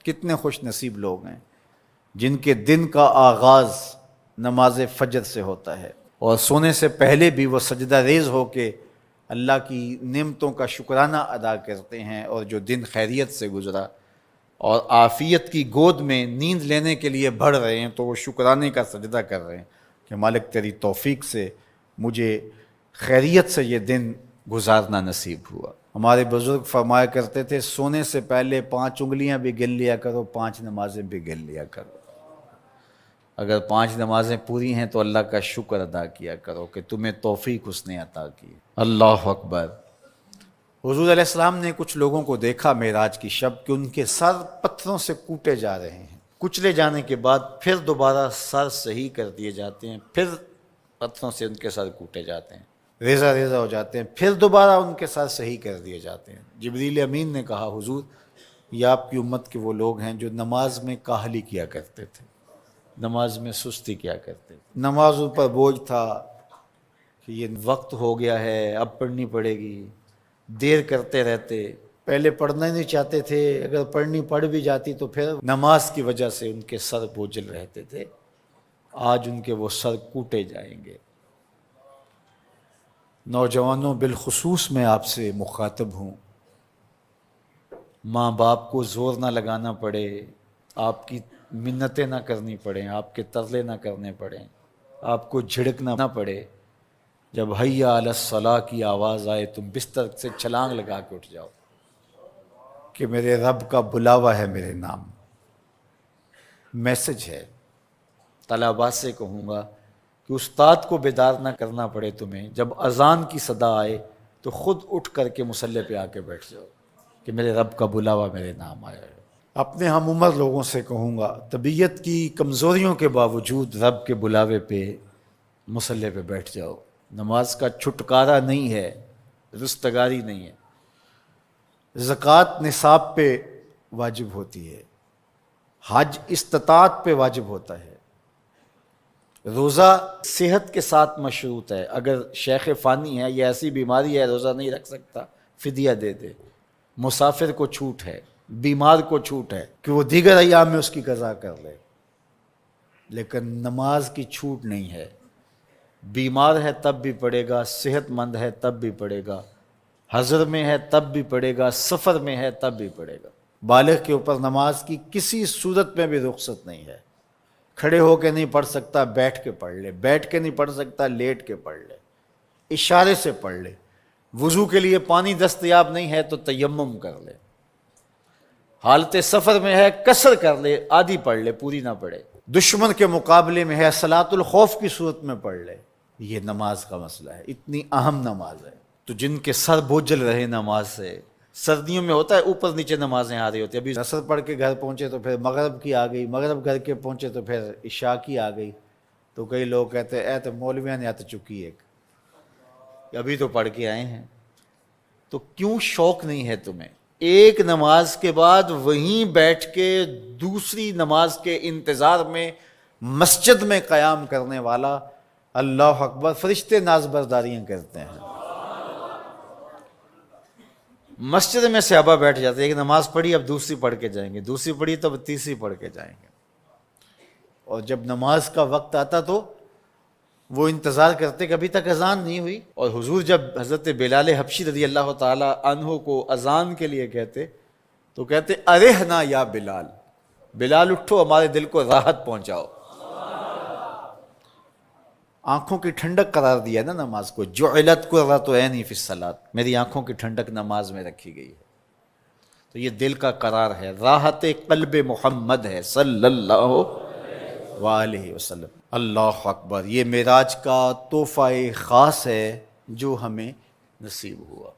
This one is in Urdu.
کتنے خوش نصیب لوگ ہیں جن کے دن کا آغاز نماز فجر سے ہوتا ہے اور سونے سے پہلے بھی وہ سجدہ ریز ہو کے اللہ کی نعمتوں کا شکرانہ ادا کرتے ہیں، اور جو دن خیریت سے گزرا اور عافیت کی گود میں نیند لینے کے لیے بڑھ رہے ہیں تو وہ شکرانے کا سجدہ کر رہے ہیں کہ مالک تیری توفیق سے مجھے خیریت سے یہ دن گزارنا نصیب ہوا۔ ہمارے بزرگ فرمایا کرتے تھے سونے سے پہلے 5 انگلیاں بھی گن لیا کرو، 5 نمازیں بھی گن لیا کرو۔ اگر 5 نمازیں پوری ہیں تو اللہ کا شکر ادا کیا کرو کہ تمہیں توفیق اس نے عطا کی۔ اللہ اکبر۔ حضور علیہ السلام نے کچھ لوگوں کو دیکھا معراج کی شب کہ ان کے سر پتھروں سے کوٹے جا رہے ہیں، کچلے جانے کے بعد پھر دوبارہ سر صحیح کر دیے جاتے ہیں، پھر پتھروں سے ان کے سر کوٹے جاتے ہیں، ریزہ ریزہ ہو جاتے ہیں، پھر دوبارہ ان کے سر صحیح کر دیے جاتے ہیں۔ جبریل امین نے کہا حضور یہ آپ کی امت کے وہ لوگ ہیں جو نماز میں کاہلی کیا کرتے تھے، نماز میں سستی کیا کرتے تھے، نماز ان پر بوجھ تھا کہ یہ وقت ہو گیا ہے اب پڑھنی پڑے گی، دیر کرتے رہتے، پہلے پڑھنا ہی نہیں چاہتے تھے، اگر پڑھنی پڑھ بھی جاتی تو پھر نماز کی وجہ سے ان کے سر بوجھل رہتے تھے۔ آج ان کے وہ سر کوٹے جائیں گے۔ نوجوانوں بالخصوص میں آپ سے مخاطب ہوں، ماں باپ کو زور نہ لگانا پڑے، آپ کی منتیں نہ کرنی پڑیں، آپ کے ترلے نہ کرنے پڑیں، آپ کو جھڑکنا نہ پڑے، جب حی علی الصلاح کی آواز آئے تم بستر سے چھلانگ لگا کے اٹھ جاؤ کہ میرے رب کا بلاوا ہے میرے نام، میسج ہے۔ طلباء سے کہوں گا کہ استاد کو بیدار نہ کرنا پڑے تمہیں، جب اذان کی صدا آئے تو خود اٹھ کر کے مصلی پہ آ کے بیٹھ جاؤ کہ میرے رب کا بلاوا میرے نام آیا ہے۔ اپنے ہم عمر لوگوں سے کہوں گا طبیعت کی کمزوریوں کے باوجود رب کے بلاوے پہ مصلی پہ بیٹھ جاؤ۔ نماز کا چھٹکارا نہیں ہے، رستگاری نہیں ہے۔ زکوٰۃ نصاب پہ واجب ہوتی ہے، حج استطاعت پہ واجب ہوتا ہے، روزہ صحت کے ساتھ مشروط ہے۔ اگر شیخ فانی ہے یا ایسی بیماری ہے روزہ نہیں رکھ سکتا، فدیہ دے دے۔ مسافر کو چھوٹ ہے، بیمار کو چھوٹ ہے کہ وہ دیگر ایام میں اس کی قضا کر لے، لیکن نماز کی چھوٹ نہیں ہے۔ بیمار ہے تب بھی پڑھے گا، صحت مند ہے تب بھی پڑھے گا، حضر میں ہے تب بھی پڑھے گا، سفر میں ہے تب بھی پڑھے گا۔ بالغ کے اوپر نماز کی کسی صورت میں بھی رخصت نہیں ہے۔ کھڑے ہو کے نہیں پڑھ سکتا بیٹھ کے پڑھ لے، بیٹھ کے نہیں پڑھ سکتا لیٹ کے پڑھ لے، اشارے سے پڑھ لے۔ وضو کے لیے پانی دستیاب نہیں ہے تو تیمم کر لے، حالت سفر میں ہے قصر کر لے، آدھی پڑھ لے پوری نہ پڑھے۔ دشمن کے مقابلے میں ہے صلاۃ الخوف کی صورت میں پڑھ لے۔ یہ نماز کا مسئلہ ہے، اتنی اہم نماز ہے۔ تو جن کے سر بوجھل رہے نماز سے، سردیوں میں ہوتا ہے اوپر نیچے نمازیں آ رہی ہوتی ہیں، ابھی عصر پڑھ کے گھر پہنچے تو پھر مغرب کی آ گئی، مغرب گھر کے پہنچے تو پھر عشاء کی آ گئی، تو کئی لوگ کہتے ہیں اے تو مولویاں نے آت چکی ایک، ابھی تو پڑھ کے آئے ہیں۔ تو کیوں شوق نہیں ہے تمہیں؟ ایک نماز کے بعد وہیں بیٹھ کے دوسری نماز کے انتظار میں مسجد میں قیام کرنے والا، اللہ اکبر، فرشتے ناز برداریاں کرتے ہیں۔ مسجد میں صحابہ بیٹھ جاتے ہیں، ایک نماز پڑھی اب دوسری پڑھ کے جائیں گے، دوسری پڑھی تو اب تیسری پڑھ کے جائیں گے، اور جب نماز کا وقت آتا تو وہ انتظار کرتے کہ ابھی تک اذان نہیں ہوئی۔ اور حضور جب حضرت بلال حبشی رضی اللہ تعالی عنہ کو اذان کے لیے کہتے تو کہتے ارحنا یا بلال، بلال اٹھو ہمارے دل کو راحت پہنچاؤ۔ آنکھوں کی ٹھنڈک قرار دیا نا نماز کو، جعلت قرۃ عینی فی الصلاۃ، میری آنکھوں کی ٹھنڈک نماز میں رکھی گئی ہے۔ تو یہ دل کا قرار ہے، راحت قلب محمد ہے صلی اللہ وآلہ وسلم۔ اللہ اکبر، یہ معراج کا تحفہ خاص ہے جو ہمیں نصیب ہوا۔